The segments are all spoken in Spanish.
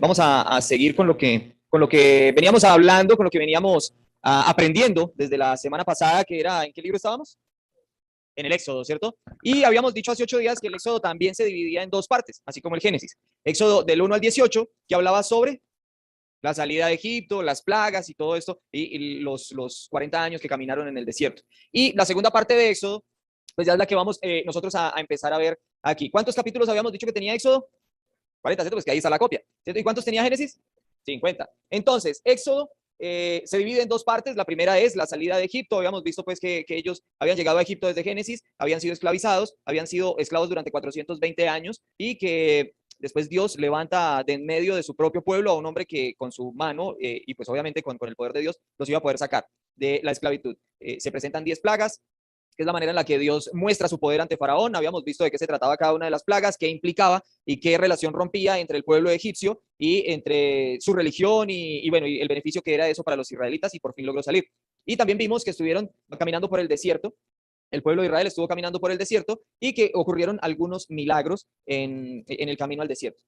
Vamos a seguir con lo que veníamos hablando, con lo que veníamos aprendiendo desde la semana pasada, que era, ¿en qué libro estábamos? En el Éxodo, ¿cierto? Y habíamos dicho hace 8 días que el Éxodo también se dividía en dos partes, así como el Génesis. Éxodo del 1 al 18, que hablaba sobre la salida de Egipto, las plagas y todo esto, y los 40 años que caminaron en el desierto. Y la segunda parte de Éxodo, pues ya es la que vamos nosotros a empezar a ver aquí. ¿Cuántos capítulos habíamos dicho que tenía Éxodo? 40, ¿cierto? Pues que ahí está la copia, ¿cierto? ¿Y cuántos tenía Génesis? 50. Entonces, Éxodo se divide en dos partes. La primera es la salida de Egipto. Habíamos visto pues que ellos habían llegado a Egipto desde Génesis, habían sido esclavizados, habían sido esclavos durante 420 años y que después Dios levanta de en medio de su propio pueblo a un hombre que con su mano y pues obviamente con el poder de Dios los iba a poder sacar de la esclavitud. Se presentan 10 plagas, que es la manera en la que Dios muestra su poder ante Faraón. Habíamos visto de qué se trataba cada una de las plagas, qué implicaba y qué relación rompía entre el pueblo egipcio y entre su religión y bueno, y el beneficio que era eso para los israelitas, y por fin logró salir. Y también vimos que estuvieron caminando por el desierto. El pueblo de Israel estuvo caminando por el desierto y que ocurrieron algunos milagros en el camino al desierto.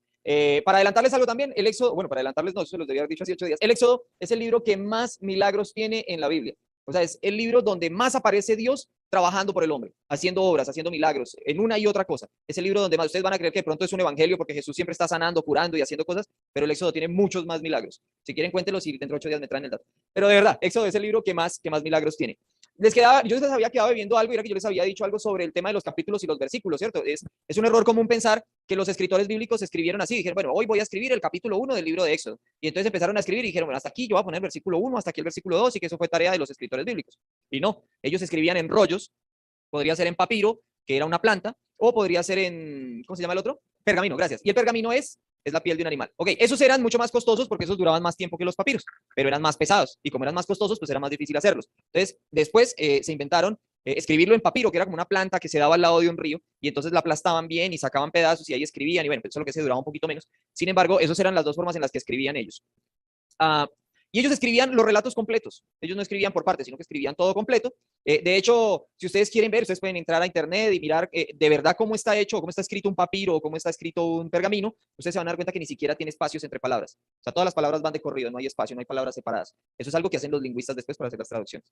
Para adelantarles algo también, el Éxodo, bueno, para adelantarles no, eso los debía haber dicho hace 8 días, el Éxodo es el libro que más milagros tiene en la Biblia. O sea, es el libro donde más aparece Dios trabajando por el hombre, haciendo obras, haciendo milagros, en una y otra cosa. Es el libro donde más ustedes van a creer que de pronto es un evangelio porque Jesús siempre está sanando, curando y haciendo cosas, pero el Éxodo tiene muchos más milagros. Si quieren, cuéntenlos y dentro de 8 días me traen el dato. Pero de verdad, Éxodo es el libro que más milagros tiene. Yo les había quedado viendo algo y era que yo les había dicho algo sobre el tema de los capítulos y los versículos, ¿cierto? Es un error común pensar que los escritores bíblicos escribieron así, dijeron, bueno, hoy voy a escribir el capítulo 1 del libro de Éxodo. Y entonces empezaron a escribir y dijeron, bueno, hasta aquí yo voy a poner el versículo 1, hasta aquí el versículo 2, y que eso fue tarea de los escritores bíblicos. Y no, ellos escribían en rollos, podría ser en papiro, que era una planta, o podría ser en, ¿cómo se llama el otro? Pergamino, gracias. Y el pergamino es la piel de un animal. Ok, esos eran mucho más costosos porque esos duraban más tiempo que los papiros, pero eran más pesados. Y como eran más costosos, pues era más difícil hacerlos. Entonces, después se inventaron escribirlo en papiro, que era como una planta que se daba al lado de un río, y entonces la aplastaban bien y sacaban pedazos y ahí escribían, y bueno, pues eso es lo que se duraba un poquito menos. Sin embargo, esas eran las dos formas en las que escribían ellos. Uh, y ellos escribían los relatos completos. Ellos no escribían por partes, sino que escribían todo completo. De hecho, si ustedes quieren ver, ustedes pueden entrar a internet y mirar de verdad cómo está hecho, cómo está escrito un papiro o cómo está escrito un pergamino. Ustedes se van a dar cuenta que ni siquiera tiene espacios entre palabras. O sea, todas las palabras van de corrido, no hay espacio, no hay palabras separadas. Eso es algo que hacen los lingüistas después para hacer las traducciones.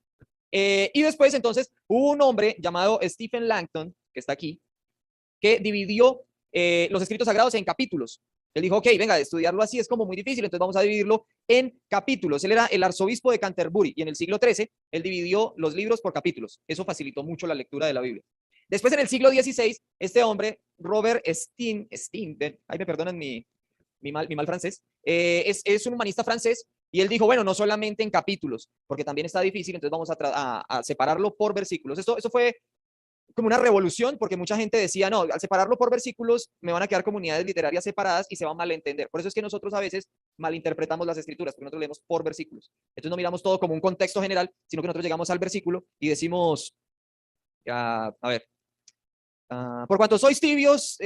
Y después, entonces, hubo un hombre llamado Stephen Langton, que está aquí, que dividió los escritos sagrados en capítulos. Él dijo, ok, venga, estudiarlo así es como muy difícil, entonces vamos a dividirlo en capítulos. Él era el arzobispo de Canterbury y en el siglo XIII él dividió los libros por capítulos. Eso facilitó mucho la lectura de la Biblia. Después, en el siglo XVI, este hombre, Robert Stein, ahí me perdonan mi mal francés, es un humanista francés y él dijo, bueno, no solamente en capítulos, porque también está difícil, entonces vamos a separarlo por versículos. Eso fue como una revolución, porque mucha gente decía, no, al separarlo por versículos me van a quedar comunidades literarias separadas y se va a malentender. Por eso es que nosotros a veces malinterpretamos las escrituras, porque nosotros leemos por versículos. Entonces no miramos todo como un contexto general, sino que nosotros llegamos al versículo y decimos, a ver, por cuanto sois tibios,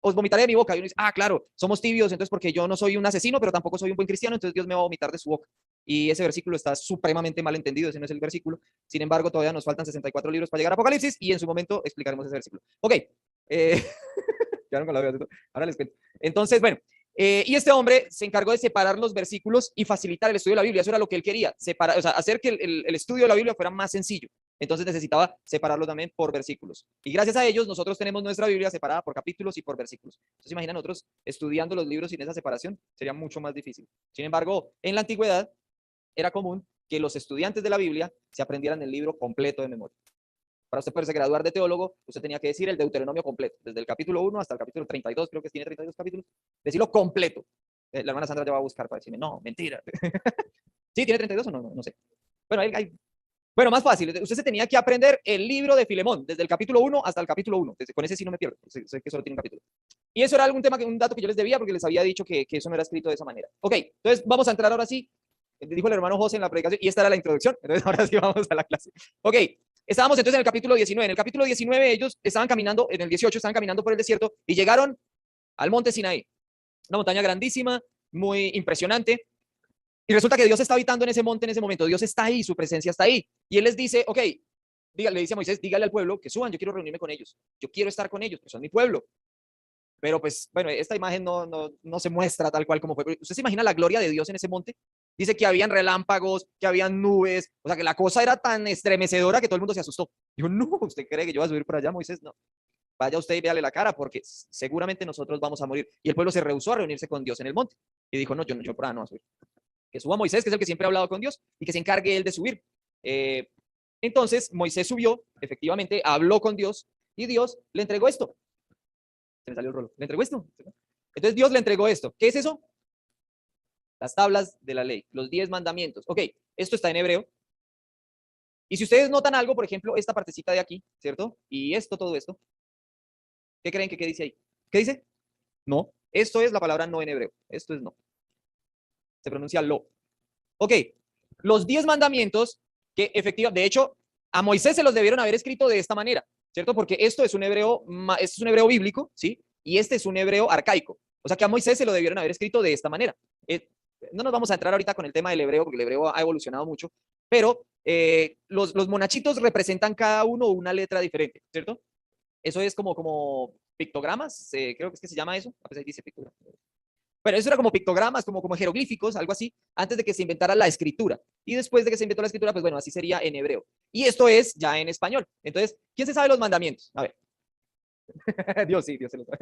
os vomitaré de mi boca. Y uno dice, claro, somos tibios, entonces porque yo no soy un asesino, pero tampoco soy un buen cristiano, entonces Dios me va a vomitar de su boca. Y ese versículo está supremamente mal entendido, ese no es el versículo. Sin embargo, todavía nos faltan 64 libros para llegar a Apocalipsis y en su momento explicaremos ese versículo. Ok, quedaron con la vida. Ahora les cuento. Entonces, bueno, y este hombre se encargó de separar los versículos y facilitar el estudio de la Biblia. Eso era lo que él quería, separar, o sea, hacer que el estudio de la Biblia fuera más sencillo. Entonces necesitaba separarlo también por versículos. Y gracias a ellos nosotros tenemos nuestra Biblia separada por capítulos y por versículos. Entonces imaginan nosotros estudiando los libros sin esa separación, sería mucho más difícil. Sin embargo, en la antigüedad era común que los estudiantes de la Biblia se aprendieran el libro completo de memoria. Para usted poderse graduar de teólogo, usted tenía que decir el Deuteronomio completo, desde el capítulo 1 hasta el capítulo 32, creo que tiene 32 capítulos, decirlo completo. La hermana Sandra ya va a buscar para decirme, no, mentira. ¿Sí, tiene 32 o no? No sé. Bueno, bueno, más fácil. Usted se tenía que aprender el libro de Filemón, desde el capítulo 1 hasta el capítulo 1. Con ese sí no me pierdo, sé que solo tiene un capítulo. Y eso era algún tema, un dato que yo les debía porque les había dicho que eso no era escrito de esa manera. Ok, entonces vamos a entrar ahora sí. Dijo el hermano José en la predicación, y esta era la introducción. Entonces ahora sí vamos a la clase. Ok, estábamos entonces en el capítulo 19. En el capítulo 19 ellos estaban caminando, en el 18 estaban caminando por el desierto y llegaron al monte Sinaí. Una montaña grandísima, muy impresionante. Y resulta que Dios está habitando en ese monte en ese momento. Dios está ahí, su presencia está ahí. Y él les dice, ok, le dice a Moisés, dígale al pueblo que suban, yo quiero reunirme con ellos. Yo quiero estar con ellos, que son mi pueblo. Pero pues, bueno, esta imagen no se muestra tal cual como fue. ¿Usted se imagina la gloria de Dios en ese monte? Dice que habían relámpagos, que habían nubes, o sea, que la cosa era tan estremecedora que todo el mundo se asustó. Dijo, no, ¿usted cree que yo voy a subir por allá, Moisés? No, vaya usted y véale la cara, porque seguramente nosotros vamos a morir. Y el pueblo se rehusó a reunirse con Dios en el monte. Y dijo, no, yo por ahí no voy a subir. Que suba Moisés, que es el que siempre ha hablado con Dios, y que se encargue él de subir. Eh, entonces, Moisés subió, efectivamente, habló con Dios, y Dios le entregó esto. Se me salió el rolo. Le entregó esto. Entonces Dios le entregó esto. ¿Qué es eso? Las tablas de la ley, los 10 mandamientos. Ok, esto está en hebreo. Y si ustedes notan algo, por ejemplo, esta partecita de aquí, ¿cierto? Y esto, todo esto. ¿Qué creen que qué dice ahí? ¿Qué dice? No. Esto es la palabra no en hebreo. Esto es no. Se pronuncia lo. Ok, los 10 mandamientos que efectivamente, de hecho, a Moisés se los debieron haber escrito de esta manera, ¿cierto? Porque esto es un hebreo bíblico, ¿sí? Y este es un hebreo arcaico. O sea que a Moisés se lo debieron haber escrito de esta manera. No nos vamos a entrar ahorita con el tema del hebreo, porque el hebreo ha evolucionado mucho, pero los monachitos representan cada uno una letra diferente, ¿cierto? Eso es como pictogramas, creo que es que se llama eso. A pesar dice pictogramas. Pero eso era como pictogramas, como jeroglíficos, algo así, antes de que se inventara la escritura. Y después de que se inventó la escritura, pues bueno, así sería en hebreo. Y esto es ya en español. Entonces, ¿quién se sabe los mandamientos? A ver. Dios, sí, Dios se los sabe.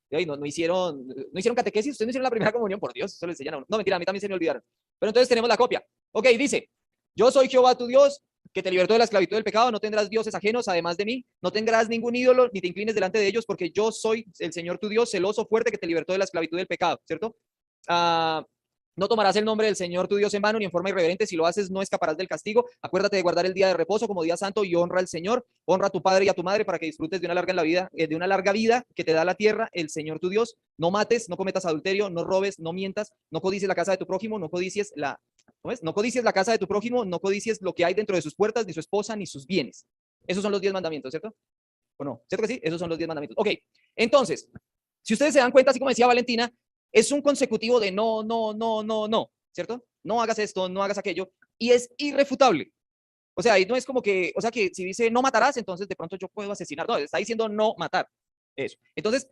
No hicieron catequesis, ustedes no hicieron la primera comunión, por Dios, eso le enseñan a uno. No, mentira, a mí también se me olvidaron. Pero entonces tenemos la copia. Ok, dice, yo soy Jehová tu Dios, que te libertó de la esclavitud del pecado, no tendrás dioses ajenos además de mí, no tendrás ningún ídolo, ni te inclines delante de ellos, porque yo soy el Señor tu Dios, celoso, fuerte, que te libertó de la esclavitud del pecado, ¿cierto? No tomarás el nombre del Señor tu Dios en vano ni en forma irreverente. Si lo haces, no escaparás del castigo. Acuérdate de guardar el día de reposo como día santo y honra al Señor. Honra a tu padre y a tu madre para que disfrutes de una larga vida que te da la tierra, el Señor tu Dios. No mates, no cometas adulterio, no robes, no mientas, no codicies la casa de tu prójimo, no codicies no codicies la casa de tu prójimo, no codicies lo que hay dentro de sus puertas, ni su esposa, ni sus bienes. Esos son los 10 mandamientos, ¿cierto? ¿O no? ¿Cierto que sí? Esos son los 10 mandamientos. Ok, entonces, si ustedes se dan cuenta, así como decía Valentina, es un consecutivo de no, no, no, no, no, ¿cierto? No hagas esto, no hagas aquello, y es irrefutable. O sea, y no es como que, o sea, que si dice no matarás, entonces de pronto yo puedo asesinar. No, está diciendo no matar. Eso. Entonces,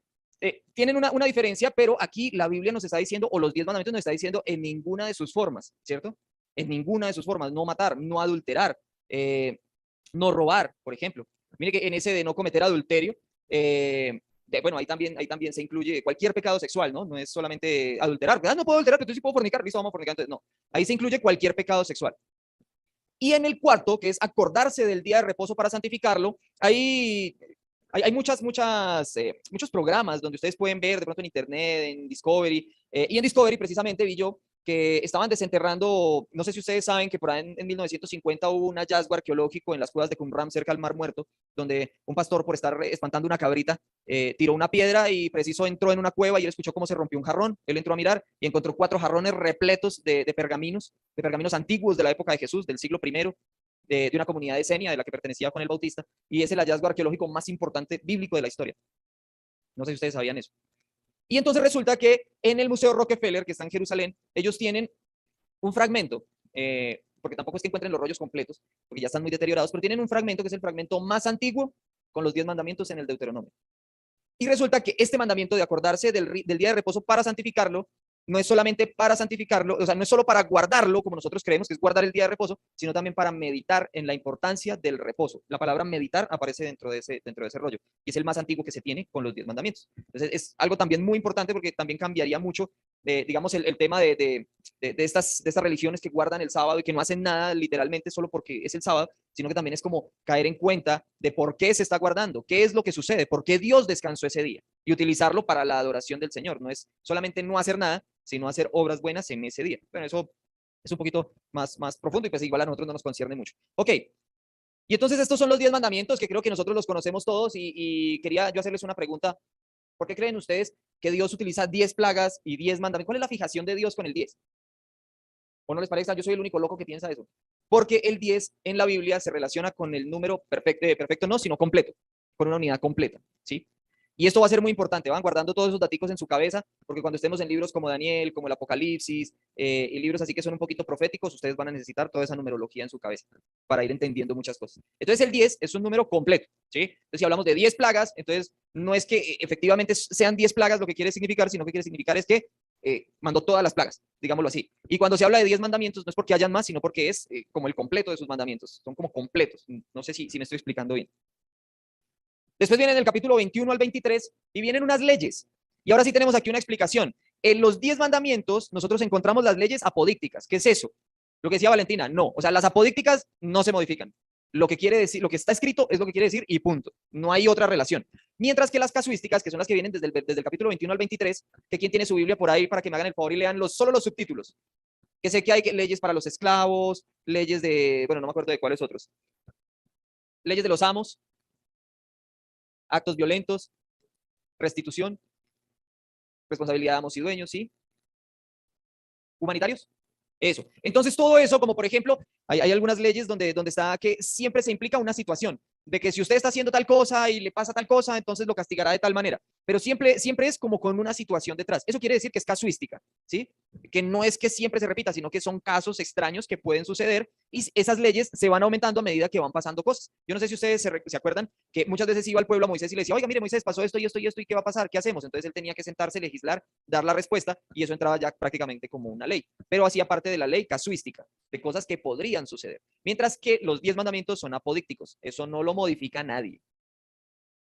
tienen una diferencia, pero aquí la Biblia nos está diciendo, o los 10 mandamientos nos está diciendo en ninguna de sus formas, ¿cierto? En ninguna de sus formas, no matar, no adulterar, no robar, por ejemplo. Mire que en ese de no cometer adulterio, bueno, ahí también se incluye cualquier pecado sexual, ¿no? No es solamente adulterar. No puedo adulterar, pero tú sí puedo fornicar, listo, vamos a fornicar. Entonces, no, ahí se incluye cualquier pecado sexual. Y en el cuarto, que es acordarse del día de reposo para santificarlo, hay muchos programas donde ustedes pueden ver de pronto en internet, en Discovery, y en Discovery precisamente vi yo que estaban desenterrando, no sé si ustedes saben que por ahí en 1950 hubo un hallazgo arqueológico en las cuevas de Qumran cerca al Mar Muerto, donde un pastor por estar espantando una cabrita tiró una piedra y preciso entró en una cueva y él escuchó cómo se rompió un jarrón. Él entró a mirar y encontró 4 jarrones repletos de pergaminos antiguos de la época de Jesús, del siglo I, de una comunidad de Senia de la que pertenecía Juan el Bautista, y es el hallazgo arqueológico más importante bíblico de la historia. No sé si ustedes sabían eso. Y entonces resulta que en el Museo Rockefeller, que está en Jerusalén, ellos tienen un fragmento, porque tampoco es que encuentren los rollos completos, porque ya están muy deteriorados, pero tienen un fragmento que es el fragmento más antiguo con los 10 mandamientos en el Deuteronomio. Y resulta que este mandamiento de acordarse del día de reposo para santificarlo, no es solamente para santificarlo, o sea, no es solo para guardarlo, como nosotros creemos que es guardar el día de reposo, sino también para meditar en la importancia del reposo. La palabra meditar aparece dentro de ese rollo, y es el más antiguo que se tiene con los 10 mandamientos. Entonces, es algo también muy importante porque también cambiaría mucho, digamos, el tema de estas religiones que guardan el sábado y que no hacen nada literalmente solo porque es el sábado, sino que también es como caer en cuenta de por qué se está guardando, qué es lo que sucede, por qué Dios descansó ese día y utilizarlo para la adoración del Señor. No es solamente no hacer nada, sino hacer obras buenas en ese día. Bueno, eso es un poquito más profundo y pues igual a nosotros no nos concierne mucho. Ok, y entonces estos son los 10 mandamientos que creo que nosotros los conocemos todos y quería yo hacerles una pregunta. ¿Por qué creen ustedes que Dios utiliza 10 plagas y 10 mandamientos? ¿Cuál es la fijación de Dios con el 10? ¿O no les parece? Yo soy el único loco que piensa eso. Porque el 10 en la Biblia se relaciona con el número perfecto, perfecto no, sino completo, con una unidad completa, ¿sí? Y esto va a ser muy importante, van guardando todos esos daticos en su cabeza, porque cuando estemos en libros como Daniel, como el Apocalipsis, y libros así que son un poquito proféticos, ustedes van a necesitar toda esa numerología en su cabeza para ir entendiendo muchas cosas. Entonces el 10 es un número completo, ¿sí? Entonces si hablamos de 10 plagas, entonces no es que efectivamente sean 10 plagas lo que quiere significar, sino que quiere significar es que mandó todas las plagas, digámoslo así. Y cuando se habla de 10 mandamientos, no es porque hayan más, sino porque es como el completo de sus mandamientos, son como completos. No sé si me estoy explicando bien. Después vienen del capítulo 21 al 23 y vienen unas leyes. Y ahora sí tenemos aquí una explicación. En los 10 mandamientos nosotros encontramos las leyes apodícticas. ¿Qué es eso? Lo que decía Valentina, no. O sea, las apodícticas no se modifican. Lo que quiere decir, lo que está escrito es lo que quiere decir y punto. No hay otra relación. Mientras que las casuísticas, que son las que vienen desde el capítulo 21 al 23, que quien tiene su Biblia por ahí para que me hagan el favor y lean solo los subtítulos. Que sé que hay leyes para los esclavos, leyes de, bueno, no me acuerdo de cuáles otros. Leyes de los amos, actos violentos, restitución, responsabilidad de amos y dueños, ¿sí? Humanitarios. Eso. Entonces, todo eso, como por ejemplo, hay algunas leyes donde está que siempre se implica una situación, de que si usted está haciendo tal cosa y le pasa tal cosa, entonces lo castigará de tal manera. Pero siempre es como con una situación detrás. Eso quiere decir que es casuística, ¿sí? Que no es que siempre se repita, sino que son casos extraños que pueden suceder y esas leyes se van aumentando a medida que van pasando cosas. Yo no sé si ustedes se acuerdan que muchas veces iba al pueblo a Moisés y le decía, oiga, mire, Moisés, pasó esto y esto y esto, ¿y qué va a pasar? ¿Qué hacemos? Entonces él tenía que sentarse, legislar, dar la respuesta y eso entraba ya prácticamente como una ley. Pero hacía parte de la ley casuística, de cosas que podrían suceder. Mientras que los 10 mandamientos son apodícticos. Eso no lo modifica nadie.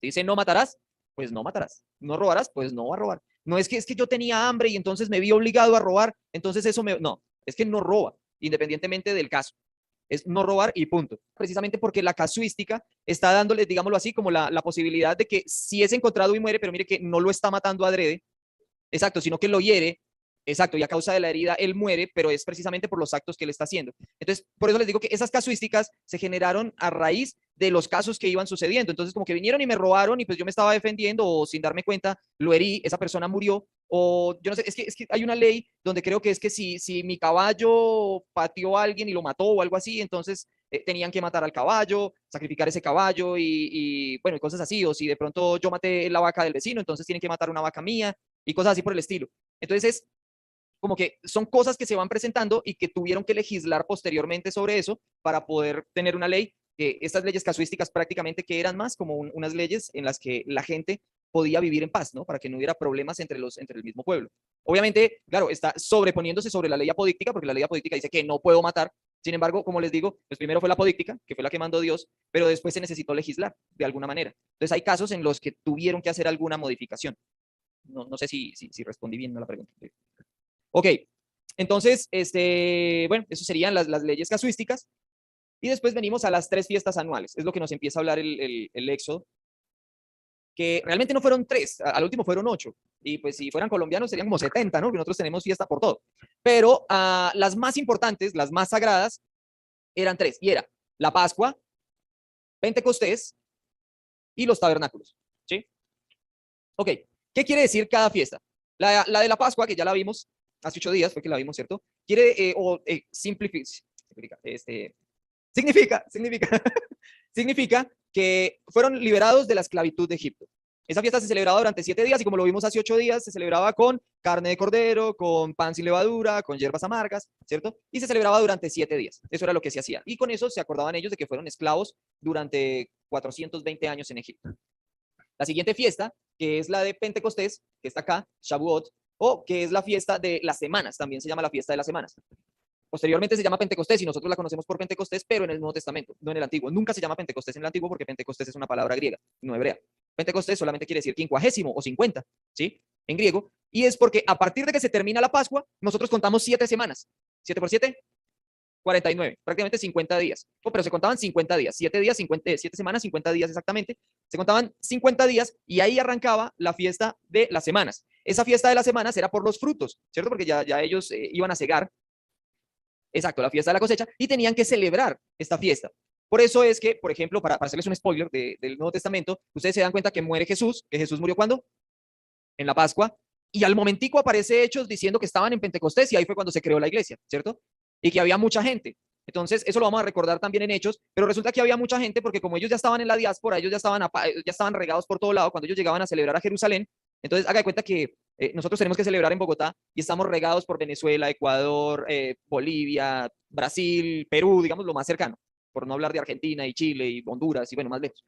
Dice, no matarás, pues no matarás. No robarás, pues no va a robar. No es que yo tenía hambre y entonces me vi obligado a robar, entonces eso me... No, es que no roba, independientemente del caso. Es no robar y punto. Precisamente porque la casuística está dándole, digámoslo así, como la posibilidad de que si es encontrado y muere, pero mire que no lo está matando adrede, exacto, sino que lo hiere, exacto, y a causa de la herida él muere, pero es precisamente por los actos que él está haciendo. Entonces, por eso les digo que esas casuísticas se generaron a raíz de los casos que iban sucediendo. Entonces, como que vinieron y me robaron y pues yo me estaba defendiendo o sin darme cuenta lo herí, esa persona murió, o yo no sé, es que hay una ley donde creo que es que si mi caballo pateó a alguien y lo mató o algo así, entonces tenían que matar al caballo, sacrificar ese caballo bueno, y cosas así, o si de pronto yo maté la vaca del vecino, entonces tienen que matar una vaca mía y cosas así por el estilo. Entonces es como que son cosas que se van presentando y que tuvieron que legislar posteriormente sobre eso para poder tener una ley. Estas leyes casuísticas prácticamente que eran más como unas leyes en las que la gente podía vivir en paz, ¿no? Para que no hubiera problemas entre el mismo pueblo. Obviamente, claro, está sobreponiéndose sobre la ley apodíctica, porque la ley apodíctica dice que no puedo matar. Sin embargo, como les digo, pues primero fue la apodíctica, que fue la que mandó Dios, pero después se necesitó legislar de alguna manera. Entonces hay casos en los que tuvieron que hacer alguna modificación. No sé si respondí bien a la pregunta. Ok, entonces, bueno, eso serían las leyes casuísticas. Y después venimos a las 3 fiestas anuales. Es lo que nos empieza a hablar el Éxodo, que realmente no fueron 3, al último fueron 8. Y pues si fueran colombianos serían como 70, ¿no? Porque nosotros tenemos fiesta por todo. Pero las más importantes, las más sagradas, eran 3. Y era la Pascua, Pentecostés y los tabernáculos. ¿Sí? Ok, ¿qué quiere decir cada fiesta? La de la Pascua, que ya la vimos hace 8 días, fue que la vimos, ¿cierto? Quiere, significa, significa que fueron liberados de la esclavitud de Egipto. Esa fiesta se celebraba durante 7 días y como lo vimos hace 8 días, se celebraba con carne de cordero, con pan sin levadura, con hierbas amargas, ¿cierto? Y se celebraba durante 7 días. Eso era lo que se hacía. Y con eso se acordaban ellos de que fueron esclavos durante 420 años en Egipto. La siguiente fiesta, que es la de Pentecostés, que está acá, Shavuot, o que es la fiesta de las semanas, también se llama la fiesta de las semanas. Posteriormente se llama Pentecostés y nosotros la conocemos por Pentecostés, pero en el Nuevo Testamento, no en el Antiguo. Nunca se llama Pentecostés en el Antiguo porque Pentecostés es una palabra griega, no hebrea. Pentecostés solamente quiere decir 50º o 50, ¿sí? En griego. Y es porque a partir de que se termina la Pascua, nosotros contamos 7 semanas. 7 por 7, 49, prácticamente 50 días. Oh, pero se contaban 50 días, 7 días, 7 semanas, 50 días exactamente. Se contaban 50 días y ahí arrancaba la fiesta de las semanas. Esa fiesta de las semanas era por los frutos, ¿cierto? Porque ya ellos iban a cegar. Exacto, la fiesta de la cosecha y tenían que celebrar esta fiesta. Por eso es que, por ejemplo, para hacerles un spoiler del Nuevo Testamento, ustedes se dan cuenta que muere Jesús, que Jesús murió ¿cuándo? En la Pascua. Y al momentico aparece Hechos diciendo que estaban en Pentecostés y ahí fue cuando se creó la iglesia, ¿cierto? Y que había mucha gente. Entonces, eso lo vamos a recordar también en Hechos, pero resulta que había mucha gente porque como ellos ya estaban en la diáspora, ellos ya estaban regados por todo lado cuando ellos llegaban a celebrar a Jerusalén. Entonces, haga de cuenta que nosotros tenemos que celebrar en Bogotá y estamos regados por Venezuela, Ecuador, Bolivia, Brasil, Perú, digamos lo más cercano, por no hablar de Argentina y Chile y Honduras y bueno, más lejos.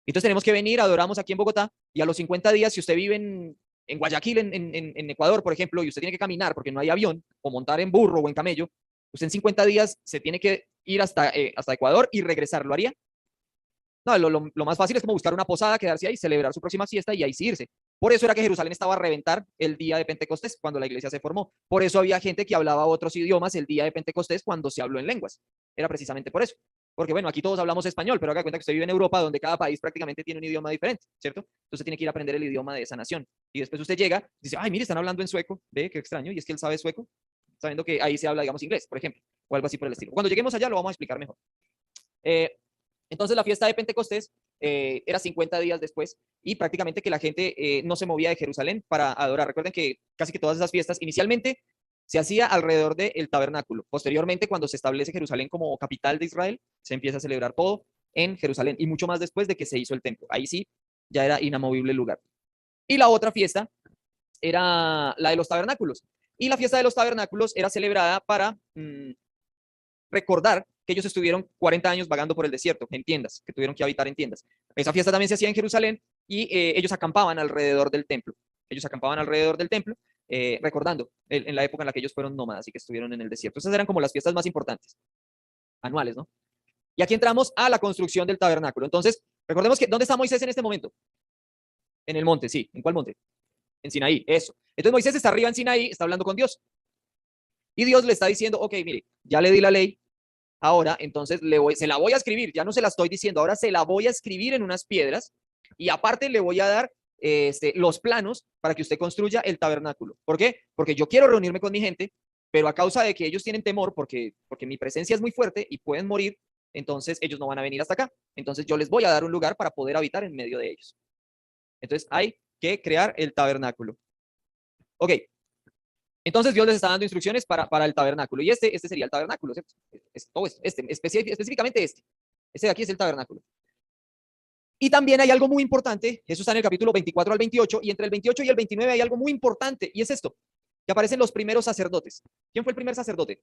Entonces tenemos que venir, adoramos aquí en Bogotá y a los 50 días, si usted vive en Guayaquil, en Ecuador, por ejemplo, y usted tiene que caminar porque no hay avión, o montar en burro o en camello, usted en 50 días se tiene que ir hasta Ecuador y regresar. ¿Lo haría? No, lo más fácil es como buscar una posada, quedarse ahí, celebrar su próxima fiesta y ahí sí irse. Por eso era que Jerusalén estaba a reventar el día de Pentecostés, cuando la iglesia se formó. Por eso había gente que hablaba otros idiomas el día de Pentecostés cuando se habló en lenguas. Era precisamente por eso. Porque bueno, aquí todos hablamos español, pero haga cuenta que usted vive en Europa, donde cada país prácticamente tiene un idioma diferente, ¿cierto? Entonces tiene que ir a aprender el idioma de esa nación. Y después usted llega, dice, ay, mire, están hablando en sueco, ve, qué extraño, y es que él sabe sueco, sabiendo que ahí se habla, digamos, inglés, por ejemplo, o algo así por el estilo. Cuando lleguemos allá lo vamos a explicar mejor. Entonces la fiesta de Pentecostés era 50 días después y prácticamente que la gente no se movía de Jerusalén para adorar. Recuerden que casi que todas esas fiestas inicialmente se hacía alrededor del tabernáculo. Posteriormente, cuando se establece Jerusalén como capital de Israel, se empieza a celebrar todo en Jerusalén y mucho más después de que se hizo el templo. Ahí sí, ya era inamovible el lugar. Y la otra fiesta era la de los tabernáculos. Y la fiesta de los tabernáculos era celebrada para recordar que ellos estuvieron 40 años vagando por el desierto, en tiendas, que tuvieron que habitar en tiendas. Esa fiesta también se hacía en Jerusalén y ellos acampaban alrededor del templo. Ellos acampaban alrededor del templo, recordando en la época en la que ellos fueron nómadas y que estuvieron en el desierto. Esas eran como las fiestas más importantes, anuales, ¿no? Y aquí entramos a la construcción del tabernáculo. Entonces, recordemos que, ¿dónde está Moisés en este momento? En el monte, sí. ¿En cuál monte? En Sinaí, eso. Entonces Moisés está arriba en Sinaí, está hablando con Dios. Y Dios le está diciendo, ok, mire, ya le di la ley, ahora entonces se la voy a escribir, ya no se la estoy diciendo, ahora se la voy a escribir en unas piedras y aparte le voy a dar los planos para que usted construya el tabernáculo. ¿Por qué? Porque yo quiero reunirme con mi gente, pero a causa de que ellos tienen temor, porque mi presencia es muy fuerte y pueden morir, entonces ellos no van a venir hasta acá. Entonces yo les voy a dar un lugar para poder habitar en medio de ellos. Entonces hay que crear el tabernáculo. Ok, entonces Dios les está dando instrucciones para el tabernáculo. Y este sería el tabernáculo, ¿cierto? Todo esto, específicamente este. Este de aquí es el tabernáculo. Y también hay algo muy importante, eso está en el capítulo 24 al 28, y entre el 28 y el 29 hay algo muy importante, y es esto, que aparecen los primeros sacerdotes. ¿Quién fue el primer sacerdote?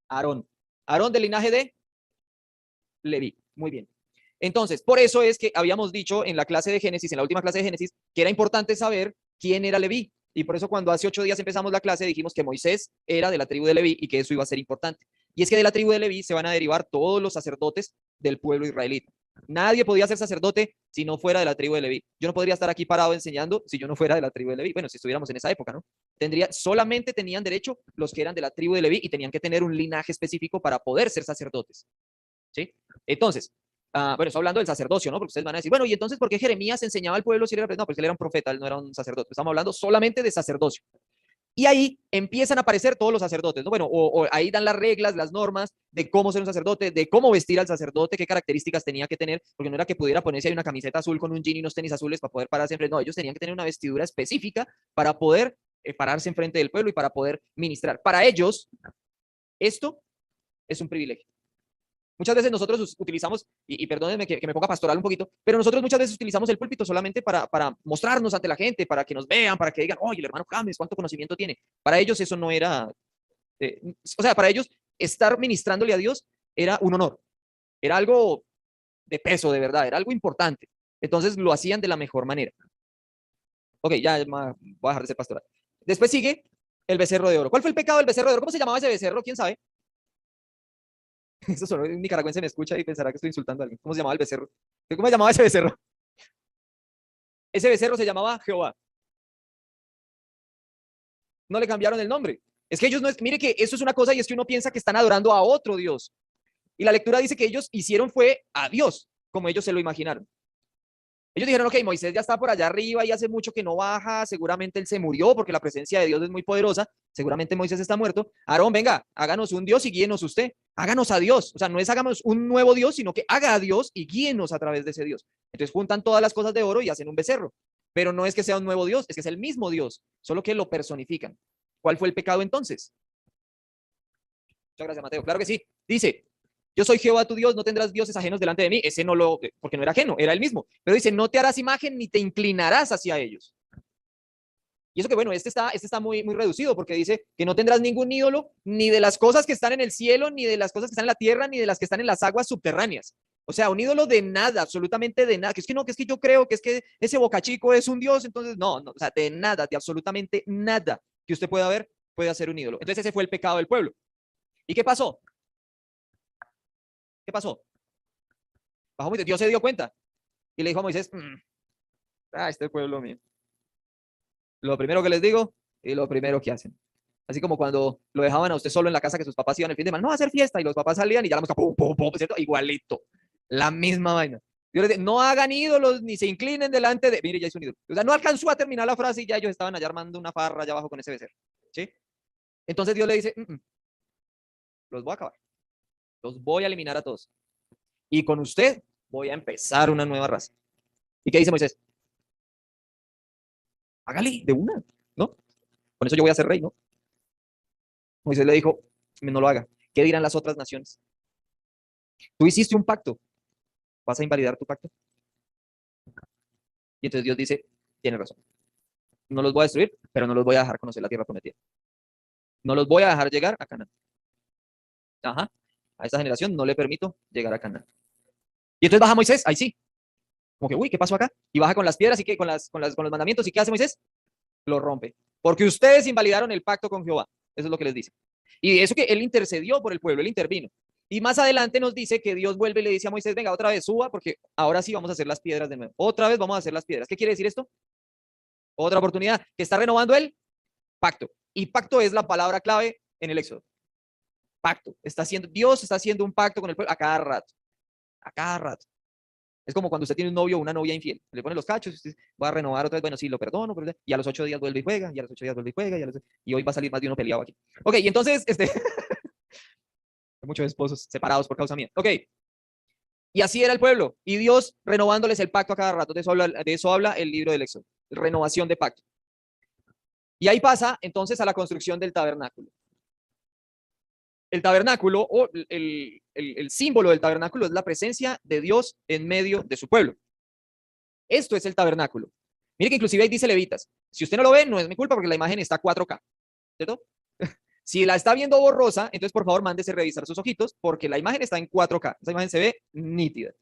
Aarón. Aarón del linaje de Leví. Muy bien. Entonces, por eso es que habíamos dicho en la clase de Génesis, en la última clase de Génesis, que era importante saber quién era Leví. Y por eso cuando hace 8 días empezamos la clase dijimos que Moisés era de la tribu de Leví y que eso iba a ser importante. Y es que de la tribu de Leví se van a derivar todos los sacerdotes del pueblo israelita. Nadie podía ser sacerdote si no fuera de la tribu de Leví. Yo no podría estar aquí parado enseñando si yo no fuera de la tribu de Leví. Bueno, si estuviéramos en esa época, ¿no? Solamente tenían derecho los que eran de la tribu de Leví y tenían que tener un linaje específico para poder ser sacerdotes. ¿Sí? Entonces, bueno, estoy hablando del sacerdocio, ¿no? Porque ustedes van a decir, bueno, ¿y entonces por qué Jeremías enseñaba al pueblo si era? No, porque él era un profeta, él no era un sacerdote. Estamos hablando solamente de sacerdocio. Y ahí empiezan a aparecer todos los sacerdotes, ¿no? Bueno, o ahí dan las reglas, las normas de cómo ser un sacerdote, de cómo vestir al sacerdote, qué características tenía que tener, porque no era que pudiera ponerse ahí una camiseta azul con un jean y unos tenis azules para poder pararse enfrente. No, ellos tenían que tener una vestidura específica para poder pararse enfrente del pueblo y para poder ministrar. Para ellos, esto es un privilegio. Muchas veces nosotros utilizamos, y perdónenme que me ponga pastoral un poquito, pero nosotros muchas veces utilizamos el púlpito solamente para mostrarnos ante la gente, para que nos vean, para que digan, oye, el hermano James, cuánto conocimiento tiene. Para ellos eso no era, o sea, para ellos estar ministrándole a Dios era un honor, era algo de peso, de verdad, era algo importante. Entonces lo hacían de la mejor manera. Ok, ya voy a dejar de ser pastoral. Después sigue el becerro de oro. ¿Cuál fue el pecado del becerro de oro? ¿Cómo se llamaba ese becerro? ¿Quién sabe? Eso solo un nicaragüense me escucha y pensará que estoy insultando a alguien. ¿Cómo se llamaba el becerro? ¿Cómo se llamaba ese becerro? Ese becerro se llamaba Jehová. No le cambiaron el nombre. Es que ellos no es, mire que eso es una cosa y es que uno piensa que están adorando a otro Dios. Y la lectura dice que ellos hicieron fue a Dios, como ellos se lo imaginaron. Ellos dijeron, ok, Moisés ya está por allá arriba y hace mucho que no baja, seguramente él se murió porque la presencia de Dios es muy poderosa, seguramente Moisés está muerto. Aarón, venga, háganos un Dios y guíenos usted, háganos a Dios. O sea, no es hagamos un nuevo Dios, sino que haga a Dios y guíenos a través de ese Dios. Entonces juntan todas las cosas de oro y hacen un becerro. Pero no es que sea un nuevo Dios, es que es el mismo Dios, solo que lo personifican. ¿Cuál fue el pecado entonces? Muchas gracias, Mateo. Claro que sí. Dice, yo soy Jehová tu Dios, no tendrás dioses ajenos delante de mí. Ese no lo, porque no era ajeno, era el mismo. Pero dice, no te harás imagen ni te inclinarás hacia ellos. Y eso que bueno, este está muy, muy reducido porque dice que no tendrás ningún ídolo ni de las cosas que están en el cielo, ni de las cosas que están en la tierra, ni de las que están en las aguas subterráneas. O sea, un ídolo de nada, absolutamente de nada. Que es que no, que es que yo creo que es que ese Boca Chico es un dios, entonces no, no, o sea, de nada, de absolutamente nada que usted pueda ver puede hacer un ídolo. Entonces ese fue el pecado del pueblo. ¿Y qué pasó? ¿Qué pasó? Bajó Moisés, Dios se dio cuenta y le dijo a Moisés, este pueblo mío. Lo primero que les digo y lo primero que hacen. Así como cuando lo dejaban a usted solo en la casa que sus papás iban el fin de semana, no a hacer fiesta y los papás salían y ya la música, pum, pum, pum, ¿cierto? Igualito, la misma vaina. Dios les dice, no hagan ídolos ni se inclinen delante de, mire, ya hizo un ídolo. O sea, no alcanzó a terminar la frase y ya ellos estaban allá armando una farra allá abajo con ese becerro. ¿Sí? Entonces Dios le dice, los voy a acabar, los voy a eliminar a todos. Y con usted voy a empezar una nueva raza. ¿Y qué dice Moisés? Hágale de una, ¿no? Con eso yo voy a ser rey, ¿no? Moisés le dijo, no lo haga. ¿Qué dirán las otras naciones? Tú hiciste un pacto, ¿vas a invalidar tu pacto? Y entonces Dios dice, tiene razón. No los voy a destruir, pero no los voy a dejar conocer la tierra prometida. No los voy a dejar llegar a Canaán. Ajá. A esta generación no le permito llegar a Canaán. Y entonces baja Moisés, ahí sí. Como que, uy, ¿qué pasó acá? Y baja con las piedras y que con los mandamientos. ¿Y qué hace Moisés? Lo rompe. Porque ustedes invalidaron el pacto con Jehová. Eso es lo que les dice. Y eso que él intercedió por el pueblo, él intervino. Y más adelante nos dice que Dios vuelve y le dice a Moisés, venga, otra vez suba, porque ahora sí vamos a hacer las piedras de nuevo. Otra vez vamos a hacer las piedras. ¿Qué quiere decir esto? Otra oportunidad, que está renovando el pacto. Y pacto es la palabra clave en el Éxodo. Pacto. Dios está haciendo un pacto con el pueblo a cada rato. A cada rato. Es como cuando usted tiene un novio o una novia infiel. Le pone los cachos, usted va a renovar otra vez. Bueno, sí, lo perdono, pero y a los 8 días vuelve y juega, y a los 8 días vuelve y juega, y hoy va a salir más de uno peleado aquí. Ok, y entonces, muchos esposos separados por causa mía. Ok, y así era el pueblo, y Dios renovándoles el pacto a cada rato. De eso habla el libro del Éxodo, renovación de pacto. Y ahí pasa entonces a la construcción del tabernáculo. El tabernáculo o el símbolo del tabernáculo es la presencia de Dios en medio de su pueblo. Esto es el tabernáculo. Mire que inclusive ahí dice levitas. Si usted no lo ve, no es mi culpa porque la imagen está 4K, ¿cierto? Si la está viendo borrosa, entonces por favor mándese a revisar sus ojitos porque la imagen está en 4K. Esa imagen se ve nítida.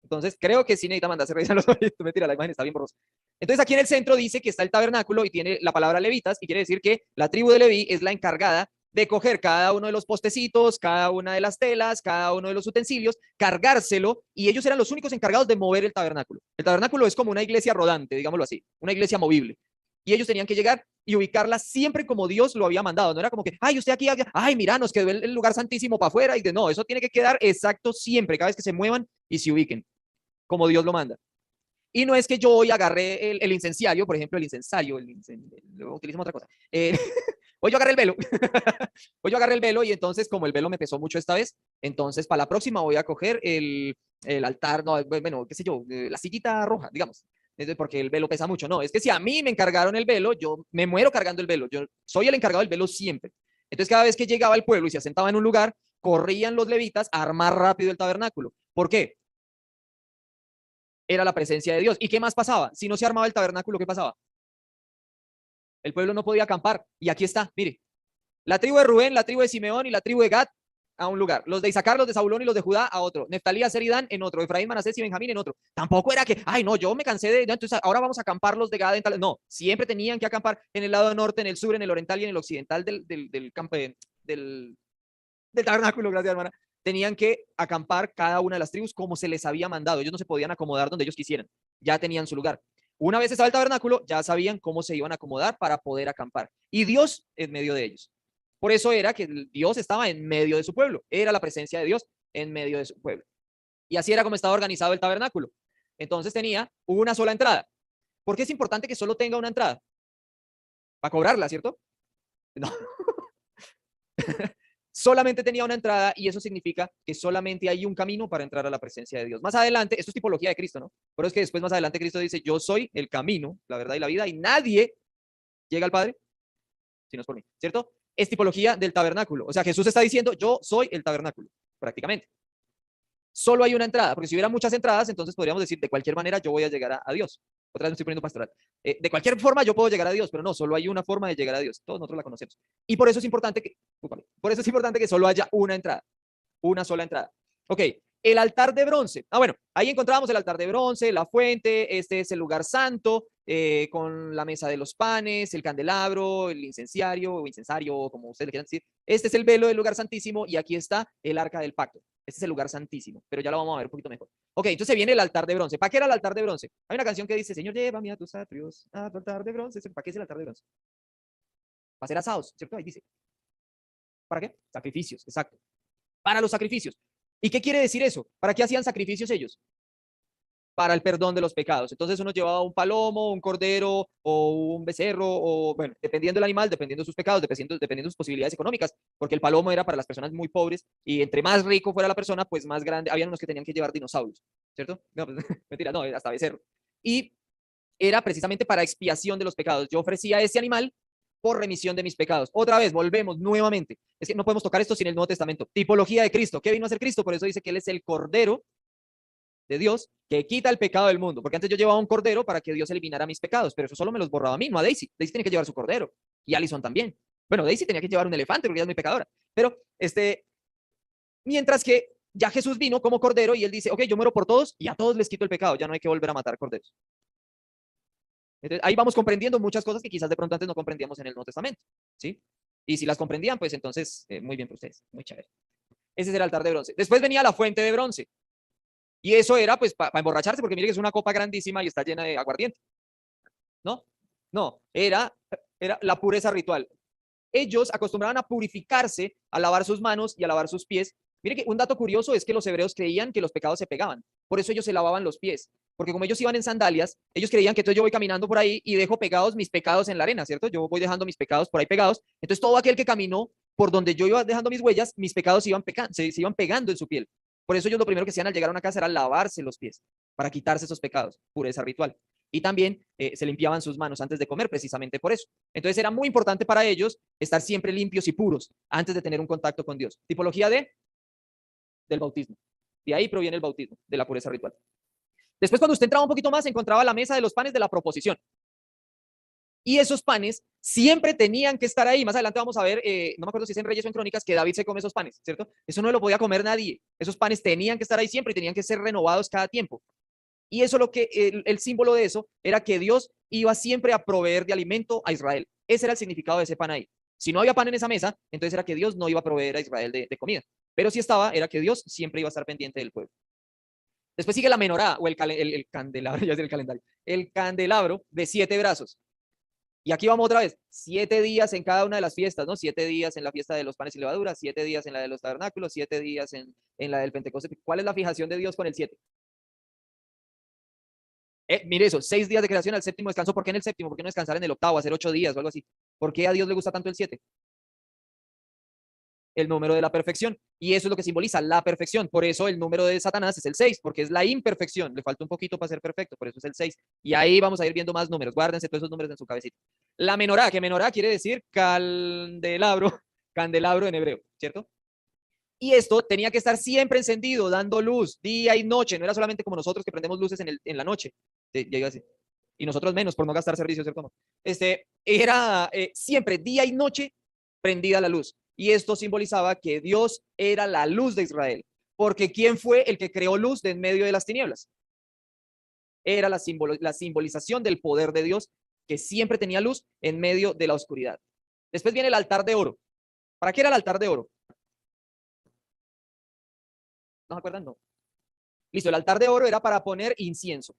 Entonces creo que sí necesita mandarse a revisar los ojitos. Mentira, la imagen está bien borrosa. Entonces aquí en el centro dice que está el tabernáculo y tiene la palabra levitas y quiere decir que la tribu de Leví es la encargada de coger cada uno de los postecitos, cada una de las telas, cada uno de los utensilios, cargárselo, y ellos eran los únicos encargados de mover el tabernáculo. El tabernáculo es como una iglesia rodante, digámoslo así, una iglesia movible. Y ellos tenían que llegar y ubicarla siempre como Dios lo había mandado. No era como que, ay, usted aquí, ay, mira, nos quedó el lugar santísimo para afuera. Y no, eso tiene que quedar exacto siempre, cada vez que se muevan y se ubiquen, como Dios lo manda. Y no es que yo hoy agarré el incenciario, por ejemplo, el incensario, utilizamos otra cosa. Hoy yo agarré el velo. Hoy yo agarré el velo y entonces, como el velo me pesó mucho esta vez, entonces para la próxima voy a coger el altar, no, bueno, qué sé yo, la sillita roja, digamos, porque el velo pesa mucho. No, es que si a mí me encargaron el velo, yo me muero cargando el velo. Yo soy el encargado del velo siempre. Entonces, cada vez que llegaba el pueblo y se asentaba en un lugar, corrían los levitas a armar rápido el tabernáculo. ¿Por qué? Era la presencia de Dios. ¿Y qué más pasaba? Si no se armaba el tabernáculo, ¿qué pasaba? El pueblo no podía acampar. Y aquí está, mire. La tribu de Rubén, la tribu de Simeón y la tribu de Gad a un lugar. Los de Isaacar, los de Zabulón y los de Judá a otro. Neftalí, Aser y Dan en otro. Efraín, Manasés y Benjamín en otro. Tampoco era que, ay, no, yo me cansé de, no, entonces ahora vamos a acampar los de Gad en tal. No, siempre tenían que acampar en el lado norte, en el sur, en el oriental y en el occidental del campo, del tabernáculo, gracias, hermana. Tenían que acampar cada una de las tribus como se les había mandado. Ellos no se podían acomodar donde ellos quisieran. Ya tenían su lugar. Una vez estaba el tabernáculo, ya sabían cómo se iban a acomodar para poder acampar. Y Dios en medio de ellos. Por eso era que Dios estaba en medio de su pueblo. Era la presencia de Dios en medio de su pueblo. Y así era como estaba organizado el tabernáculo. Entonces tenía una sola entrada. ¿Por qué es importante que solo tenga una entrada? Para cobrarla, ¿cierto? No. Solamente tenía una entrada y eso significa que solamente hay un camino para entrar a la presencia de Dios. Más adelante, esto es tipología de Cristo, ¿no? Pero es que después más adelante Cristo dice, yo soy el camino, la verdad y la vida y nadie llega al Padre si no es por mí, ¿cierto? Es tipología del tabernáculo. O sea, Jesús está diciendo, yo soy el tabernáculo. prácticamente. Solo hay una entrada, porque si hubiera muchas entradas, entonces podríamos decir, de cualquier manera yo voy a llegar a Dios. Otra vez me estoy poniendo pastoral. De cualquier forma yo puedo llegar a Dios, pero no, solo hay una forma de llegar a Dios. Todos nosotros la conocemos. Y por eso es importante que solo haya una entrada, una sola entrada. Ok, el altar de bronce. Bueno, ahí encontrábamos el altar de bronce, la fuente, este es el lugar santo, con la mesa de los panes, el candelabro, el incenciario o incensario, como ustedes le quieran decir. Este es el velo del lugar santísimo y aquí está el arca del pacto. Este es el lugar santísimo, pero ya lo vamos a ver un poquito mejor. Ok, entonces viene el altar de bronce. ¿Para qué era el altar de bronce? Hay una canción que dice, Señor, llévame a tus atrios, a tu altar de bronce. ¿Para qué es el altar de bronce? Para hacer asados, ¿cierto? Ahí dice. ¿Para qué? Sacrificios, exacto. Para los sacrificios. ¿Y qué quiere decir eso? ¿Para qué hacían sacrificios ellos? Para el perdón de los pecados. Entonces uno llevaba un palomo, un cordero o un becerro, o bueno, dependiendo del animal, dependiendo de sus pecados, dependiendo de sus posibilidades económicas, porque el palomo era para las personas muy pobres y entre más rico fuera la persona, pues más grande. Habían unos que tenían que llevar dinosaurios, ¿cierto? No, pues, mentira, no, hasta becerro. Y era precisamente para expiación de los pecados. Yo ofrecía ese animal por remisión de mis pecados. Otra vez, volvemos nuevamente. Es que no podemos tocar esto sin el Nuevo Testamento. Tipología de Cristo. ¿Qué vino a hacer Cristo? Por eso dice que Él es el Cordero de Dios que quita el pecado del mundo. Porque antes yo llevaba un cordero para que Dios eliminara mis pecados, pero eso solo me los borraba a mí, no a Daisy. Daisy tenía que llevar su cordero. Y Allison también. Bueno, Daisy tenía que llevar un elefante porque ella es muy pecadora. Pero mientras que ya Jesús vino como cordero y Él dice, ok, yo muero por todos y a todos les quito el pecado. Ya no hay que volver a matar corderos. Entonces, ahí vamos comprendiendo muchas cosas que quizás de pronto antes no comprendíamos en el Nuevo Testamento, ¿sí? Y si las comprendían, pues entonces, muy bien por ustedes, muy chévere. Ese es el altar de bronce. Después venía la fuente de bronce. Y eso era, pues, para emborracharse, porque mire que es una copa grandísima y está llena de aguardiente. ¿No? No, era la pureza ritual. Ellos acostumbraban a purificarse, a lavar sus manos y a lavar sus pies. Mire que un dato curioso es que los hebreos creían que los pecados se pegaban. Por eso ellos se lavaban los pies. Porque como ellos iban en sandalias, ellos creían que entonces yo voy caminando por ahí y dejo pegados mis pecados en la arena, ¿cierto? Yo voy dejando mis pecados por ahí pegados. Entonces todo aquel que caminó por donde yo iba dejando mis huellas, mis pecados se iban pegando en su piel. Por eso ellos lo primero que hacían al llegar a una casa era lavarse los pies, para quitarse esos pecados, pureza ritual. Y también se limpiaban sus manos antes de comer, precisamente por eso. Entonces era muy importante para ellos estar siempre limpios y puros antes de tener un contacto con Dios. Tipología del bautismo. De ahí proviene el bautismo, de la pureza ritual. Después, cuando usted entraba un poquito más, encontraba la mesa de los panes de la proposición. Y esos panes siempre tenían que estar ahí. Más adelante vamos a ver, no me acuerdo si es en Reyes o en Crónicas, que David se come esos panes, ¿cierto? Eso no lo podía comer nadie. Esos panes tenían que estar ahí siempre y tenían que ser renovados cada tiempo. Y eso lo que el símbolo de eso era que Dios iba siempre a proveer de alimento a Israel. Ese era el significado de ese pan ahí. Si no había pan en esa mesa, entonces era que Dios no iba a proveer a Israel de comida. Pero si estaba, era que Dios siempre iba a estar pendiente del pueblo. Después sigue la menorá o el candelabro, ya es el calendario, el candelabro de 7 brazos. Y aquí vamos otra vez, 7 días en cada una de las fiestas, ¿no? 7 días en la fiesta de los panes y levadura, 7 días en la de los tabernáculos, 7 días en la del Pentecostés. ¿Cuál es la fijación de Dios con el 7? Mire eso, 6 días de creación, al séptimo descanso. ¿Por qué en el séptimo? ¿Por qué no descansar en el octavo, hacer 8 días o algo así? ¿Por qué a Dios le gusta tanto el 7? El número de la perfección. Y eso es lo que simboliza la perfección. Por eso el número de Satanás es el 6, porque es la imperfección. Le falta un poquito para ser perfecto, por eso es el 6. Y ahí vamos a ir viendo más números. Guárdense todos esos números en su cabecita. La menorá, que menorá quiere decir candelabro, candelabro en hebreo, ¿cierto? Y esto tenía que estar siempre encendido, dando luz, día y noche. No era solamente como nosotros que prendemos luces en la noche. Ya iba así. Y nosotros menos por no gastar servicios, ¿cierto? Era siempre día y noche prendida la luz. Y esto simbolizaba que Dios era la luz de Israel. Porque ¿quién fue el que creó luz de en medio de las tinieblas? Era la simbolización del poder de Dios que siempre tenía luz en medio de la oscuridad. Después viene el altar de oro. ¿Para qué era el altar de oro? ¿No se acuerdan? No. Listo, el altar de oro era para poner incienso.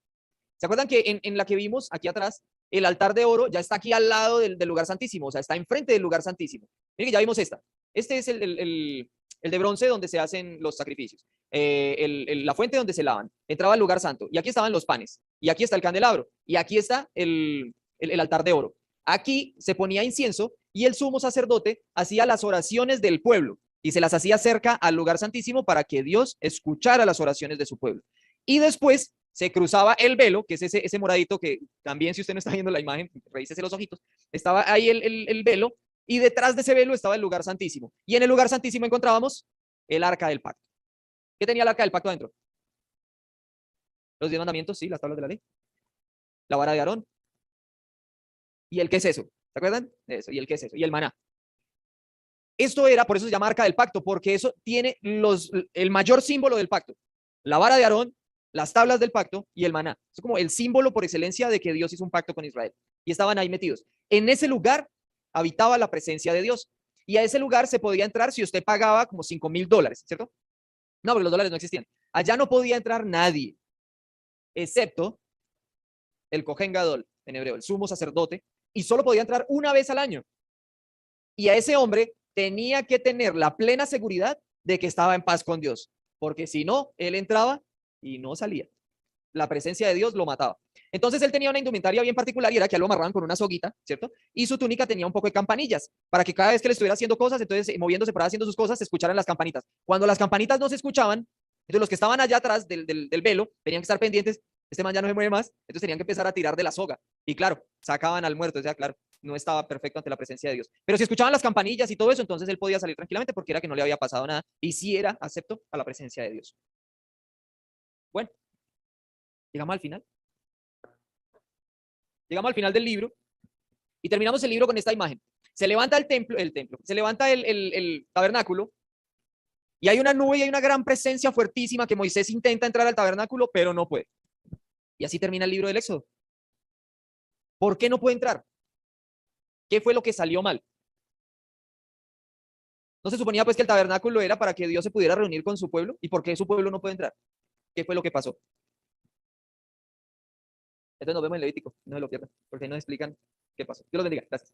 ¿Se acuerdan que en la que vimos aquí atrás, el altar de oro ya está aquí al lado del lugar santísimo, o sea, está enfrente del lugar santísimo? Miren que ya vimos esta. Este es el de bronce donde se hacen los sacrificios. La fuente donde se lavan. Entraba al lugar santo. Y aquí estaban los panes. Y aquí está el candelabro. Y aquí está el altar de oro. Aquí se ponía incienso y el sumo sacerdote hacía las oraciones del pueblo y se las hacía cerca al lugar santísimo para que Dios escuchara las oraciones de su pueblo. Y después se cruzaba el velo, que es ese moradito que también, si usted no está viendo la imagen, revísese los ojitos, estaba ahí el velo y detrás de ese velo estaba el lugar santísimo. Y en el lugar santísimo encontrábamos el arca del pacto. ¿Qué tenía el arca del pacto adentro? Los 10 mandamientos, sí, las tablas de la ley. La vara de Aarón. ¿Y el qué es eso? ¿Se acuerdan? Eso, ¿y el qué es eso? Y el maná. Esto era, por eso se llama arca del pacto, porque eso tiene el mayor símbolo del pacto. La vara de Aarón, las tablas del pacto y el maná. Es como el símbolo por excelencia de que Dios hizo un pacto con Israel. Y estaban ahí metidos. En ese lugar habitaba la presencia de Dios. Y a ese lugar se podía entrar si usted pagaba como $5,000, ¿cierto? No, porque los dólares no existían. Allá no podía entrar nadie, excepto el Kohen Gadol, en hebreo, el sumo sacerdote, y solo podía entrar una vez al año. Y a ese hombre tenía que tener la plena seguridad de que estaba en paz con Dios, porque si no, él entraba y no salía. La presencia de Dios lo mataba. Entonces él tenía una indumentaria bien particular y era que lo amarraban con una soguita, ¿cierto? Y su túnica tenía un poco de campanillas para que cada vez que le estuviera haciendo cosas, entonces moviéndose por ahí haciendo sus cosas, se escucharan las campanitas. Cuando las campanitas no se escuchaban, entonces los que estaban allá atrás del velo tenían que estar pendientes. Este man ya no se mueve más, entonces tenían que empezar a tirar de la soga. Y claro, sacaban al muerto, o sea, claro, no estaba perfecto ante la presencia de Dios. Pero si escuchaban las campanillas y todo eso, entonces él podía salir tranquilamente porque era que no le había pasado nada y sí era acepto a la presencia de Dios. Bueno, llegamos al final. Llegamos al final del libro y terminamos el libro con esta imagen. Se levanta se levanta el tabernáculo y hay una nube y hay una gran presencia fuertísima que Moisés intenta entrar al tabernáculo, pero no puede. Y así termina el libro del Éxodo. ¿Por qué no puede entrar? ¿Qué fue lo que salió mal? ¿No se suponía pues que el tabernáculo era para que Dios se pudiera reunir con su pueblo? ¿Y por qué su pueblo no puede entrar? ¿Qué fue lo que pasó? Entonces nos vemos en Levítico, no se lo pierdan, porque ahí nos explican qué pasó. Dios los bendiga. Gracias.